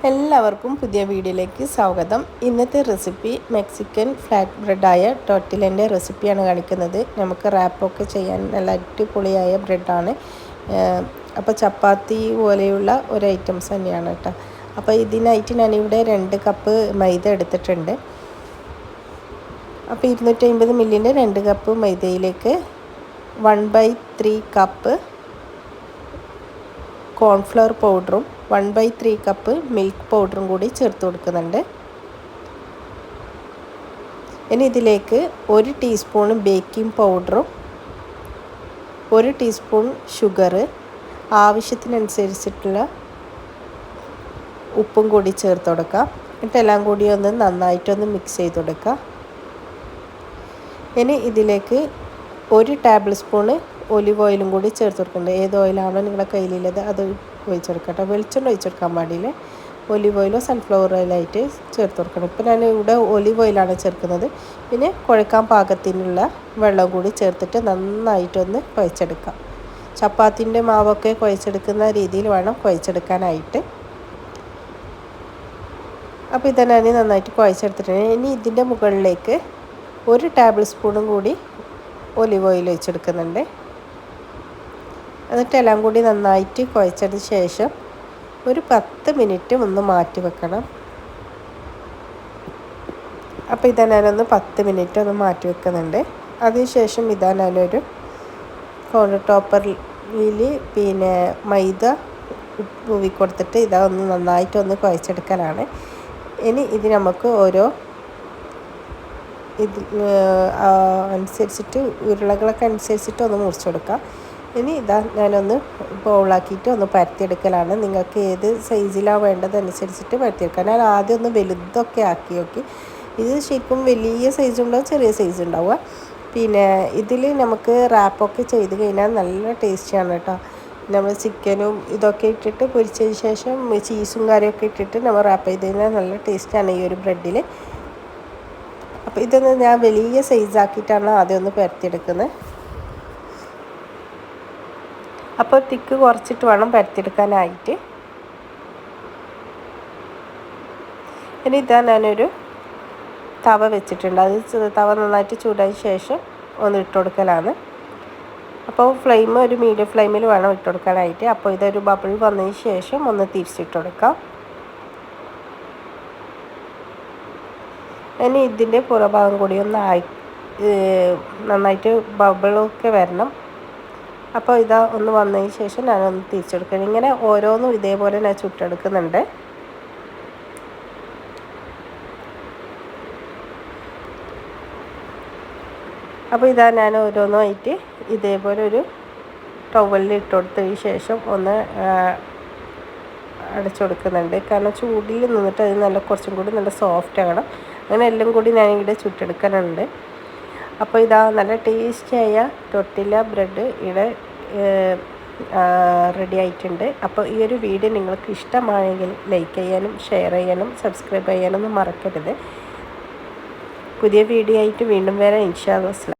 എല്ലാവർക്കും പുതിയ വീഡിയോയിലേക്ക് സ്വാഗതം. ഇന്നത്തെ റെസിപ്പി മെക്സിക്കൻ ഫ്ലാറ്റ് ബ്രെഡായ ടോർട്ടിലൻ്റെ റെസിപ്പിയാണ് കാണിക്കുന്നത്. നമുക്ക് റാപ്പൊക്കെ ചെയ്യാൻ നല്ല അടിപൊളിയായ ബ്രെഡാണ്. അപ്പോൾ ചപ്പാത്തി പോലെയുള്ള ഒരു ഐറ്റംസ് തന്നെയാണ് കേട്ടോ. അപ്പോൾ ഇതിനായിട്ട് ഞാനിവിടെ 2 കപ്പ് മൈദ എടുത്തിട്ടുണ്ട്. അപ്പോൾ 250 മില്ലിൻ്റെ 2 കപ്പ് മൈദയിലേക്ക് 1/3 കപ്പ് കോൺഫ്ലവർ പൗഡറും 1/3 കപ്പ് മിൽക്ക് പൗഡറും കൂടി ചേർത്ത് കൊടുക്കുന്നുണ്ട്. ഇനി ഇതിലേക്ക് 1 ടീസ്പൂൺ ബേക്കിംഗ് പൗഡറും 1 ടീസ്പൂൺ ഷുഗർ, ആവശ്യത്തിനനുസരിച്ചിട്ടുള്ള ഉപ്പും കൂടി ചേർത്ത് കൊടുക്കാം. എന്നിട്ടെല്ലാം കൂടി ഒന്ന് നന്നായിട്ടൊന്ന് മിക്സ് ചെയ്ത് കൊടുക്കുക. ഇനി ഇതിലേക്ക് 1 ടേബിൾ സ്പൂണ് ഒലിവ് ഓയിലും കൂടി ചേർത്ത് കൊടുക്കുന്നുണ്ട്. ഏത് ഓയിലാണോ നിങ്ങളുടെ കയ്യിലുള്ളത് അത് ഒഴിച്ചെടുക്കട്ടെ. വെളിച്ചെണ്ണ ഒഴിച്ചെടുക്കാൻ പാടില്ല. ഒലിവ് ഓയിലോ സൺഫ്ലവർ ഓയിലായിട്ട് ചേർത്ത് കൊടുക്കണം. ഇപ്പോൾ ഞാൻ ഇവിടെ ഒലിവ് ഓയിലാണ് ചേർക്കുന്നത്. പിന്നെ കുഴക്കാൻ പാകത്തിനുള്ള വെള്ളം കൂടി ചേർത്തിട്ട് നന്നായിട്ടൊന്ന് കുഴച്ചെടുക്കാം. ചപ്പാത്തിൻ്റെ മാവൊക്കെ കുഴച്ചെടുക്കുന്ന രീതിയിൽ വേണം കുഴച്ചെടുക്കാനായിട്ട്. അപ്പോൾ ഇതന്നെ ഞാൻ നന്നായിട്ട് കുഴച്ചെടുത്തിട്ടുണ്ട്. ഇനി ഇതിൻ്റെ മുകളിലേക്ക് 1 ടേബിൾ സ്പൂണും കൂടി ഒലിവ് ഓയിൽ ഒഴിച്ചെടുക്കുന്നുണ്ട്. എന്നിട്ടെല്ലാം കൂടി നന്നായിട്ട് കുഴച്ചതിന് ശേഷം ഒരു 10 മിനിറ്റ് ഒന്ന് മാറ്റി വെക്കണം. അപ്പോൾ ഇതാ ഞാനൊന്ന് 10 മിനിറ്റ് ഒന്ന് മാറ്റി വെക്കുന്നുണ്ട്. അതിനുശേഷം ഇതാ ഞാനൊരു കോണ്ടർ ടോപ്പറിൽ പിന്നെ മൈദ തൂവി കൊടുത്തിട്ട് ഇതാ ഒന്ന് നന്നായിട്ടൊന്ന് കുഴച്ചെടുക്കലാണ്. ഇനി ഇത് നമുക്ക് ഓരോ അനുസരിച്ചിട്ട് ഉരുളകളൊക്കെ അനുസരിച്ചിട്ട് ഒന്ന് മുറിച്ച് കൊടുക്കാം. ഇനി ഇതാ ഞാനൊന്ന് ബൗളാക്കിയിട്ട് ഒന്ന് പരത്തിയെടുക്കലാണ്. നിങ്ങൾക്ക് ഏത് സൈസിലാണ് വേണ്ടതനുസരിച്ചിട്ട് പരത്തിയെടുക്കാം. ഞാൻ ആദ്യം ഒന്ന് വലുതൊക്കെ ആക്കി നോക്കി. ഇത് ശരിക്കും വലിയ സൈസ് ഉണ്ടാവും, ചെറിയ സൈസ് ഉണ്ടാവുക. പിന്നെ ഇതിൽ നമുക്ക് റാപ്പൊക്കെ ചെയ്ത് കഴിഞ്ഞാൽ നല്ല ടേസ്റ്റിയാണ് കേട്ടോ. നമ്മൾ ചിക്കനും ഇതൊക്കെ ഇട്ടിട്ട് പൊരിച്ചതിന് ശേഷം ചീസും കറിയൊക്കെ ഇട്ടിട്ട് നമ്മൾ റാപ്പ് ചെയ്ത് കഴിഞ്ഞാൽ നല്ല ടേസ്റ്റാണ് ഈ ഒരു ബ്രെഡിൽ. അപ്പോൾ ഇതൊന്ന് ഞാൻ വലിയ സൈസാക്കിയിട്ടാണ് ആദ്യം ഒന്ന് പരത്തിയെടുക്കുന്നത്. അപ്പോൾ തിക്ക് കുറച്ചിട്ട് വേണം പരത്തിയെടുക്കാനായിട്ട്. ഇനി ഇതാ ഞാനൊരു തവ വെച്ചിട്ടുണ്ട്. അത് തവ നന്നായിട്ട് ചൂടായ ശേഷം ഒന്ന് ഇട്ട് കൊടുക്കലാണ്. അപ്പോൾ ഫ്ലെയിം ഒരു മീഡിയം ഫ്ലെയിമിൽ വേണം ഇട്ട് കൊടുക്കാനായിട്ട്. അപ്പോൾ ഇതൊരു ബബിൾ വന്നതിന് ശേഷം ഒന്ന് തിരിച്ചിട്ട് കൊടുക്കാം. ഇനി ഇതിൻ്റെ പുറഭാഗം കൂടി ഒന്ന് നന്നായിട്ട് ബബിളൊക്കെ വരണം. അപ്പോൾ ഇതാ ഒന്ന് വന്നതിന് ശേഷം ഞാനൊന്ന് തിരിച്ചെടുക്കണം. ഇങ്ങനെ ഓരോന്നും ഇതേപോലെ ഞാൻ ചുട്ടെടുക്കുന്നുണ്ട്. അപ്പോൾ ഇതാ ഞാൻ ഓരോന്നുമായിട്ട് ഇതേപോലെ ഒരു ടവലിൽ ഇട്ട് കൊടുത്തതിന് ശേഷം ഒന്ന് അടച്ചു കൊടുക്കുന്നുണ്ട്. കാരണം ചൂടിൽ നിന്നിട്ട് അത് നല്ല കുറച്ചും കൂടി നല്ല സോഫ്റ്റ് ആകണം. അങ്ങനെ എല്ലാം കൂടി ഞാനിവിടെ ചുട്ടെടുക്കാനുണ്ട്. അപ്പോൾ ഇതാ നല്ല ടേസ്റ്റിയായ ടോർട്ടില്ല ബ്രെഡ് ഇവിടെ റെഡി ആയിട്ടുണ്ട്. അപ്പോൾ ഈ ഒരു വീഡിയോ നിങ്ങൾക്ക് ഇഷ്ടമായെങ്കിൽ ലൈക്ക് ചെയ്യാനും ഷെയർ ചെയ്യാനും സബ്സ്ക്രൈബ് ചെയ്യാനൊന്നും മറക്കരുത്. പുതിയ വീഡിയോ ആയിട്ട് വീണ്ടും വരാം ഇൻഷാ അല്ലാഹ്.